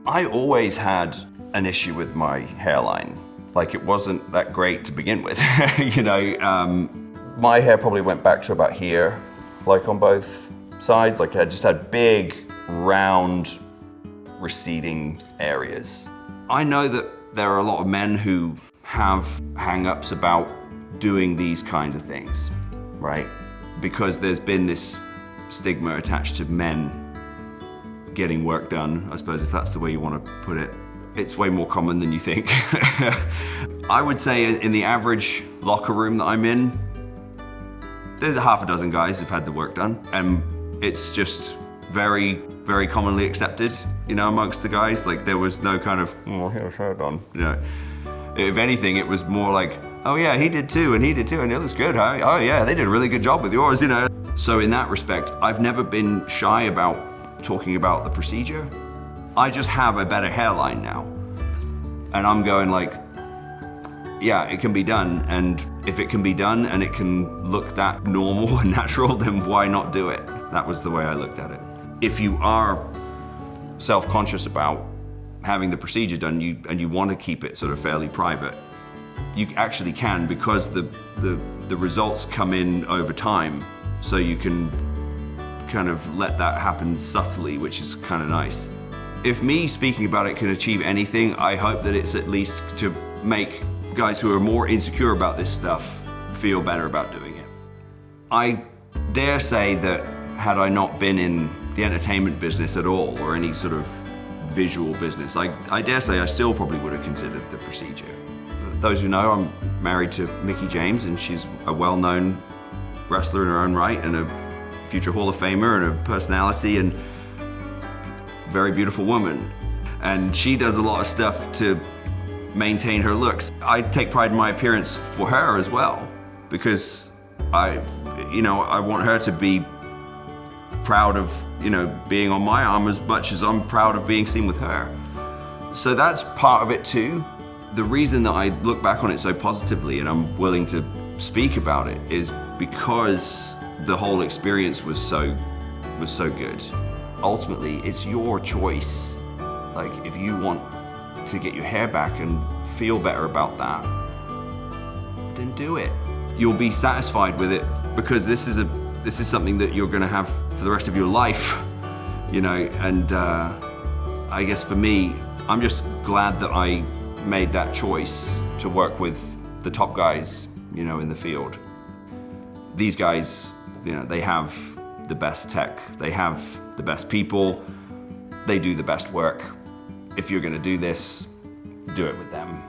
I always had an issue with my hairline. Like, it wasn't that great to begin with. My hair probably went back to about here, like on both sides. Like, I just had big, round, receding areas. I know that there are a lot of men who have hang-ups about doing these kinds of things, right? Because there's been this stigma attached to men getting work done, I suppose, if that's the way you want to put it. It's way more common than you think. I would say in the average locker room that I'm in, there's a half a dozen guys who've had the work done, and it's just very, very commonly accepted, amongst the guys. Like, there was no kind of, oh, here's hair done, If anything, it was more like, oh yeah, he did too, and it looks good, huh? Oh yeah, they did a really good job with yours, So in that respect, I've never been shy about talking about the procedure. I just have a better hairline now. And I'm going like, yeah, it can be done. And if it can be done and it can look that normal and natural, then why not do it? That was the way I looked at it. If you are self-conscious about having the procedure done and you want to keep it sort of fairly private, you actually can, because the results come in over time, so you can kind of let that happen subtly, which is kind of nice. If me speaking about it can achieve anything, I hope that it's at least to make guys who are more insecure about this stuff feel better about doing it. I dare say that had I not been in the entertainment business at all, or any sort of visual business, I dare say I still probably would have considered the procedure. Those who know, I'm married to Mickie James, and she's a well-known wrestler in her own right, and a future Hall of Famer, and a personality, and very beautiful woman. And she does a lot of stuff to maintain her looks. I take pride in my appearance for her as well, because I want her to be proud of, being on my arm as much as I'm proud of being seen with her. So that's part of it too. The reason that I look back on it so positively and I'm willing to speak about it is because the whole experience was so good. Ultimately, it's your choice. Like, if you want to get your hair back and feel better about that, then do it. You'll be satisfied with it, because this is something that you're gonna have for the rest of your life, and I guess for me, I'm just glad that I made that choice to work with the top guys, in the field. These guys, they have the best tech, they have the best people, they do the best work. If you're gonna do this, do it with them.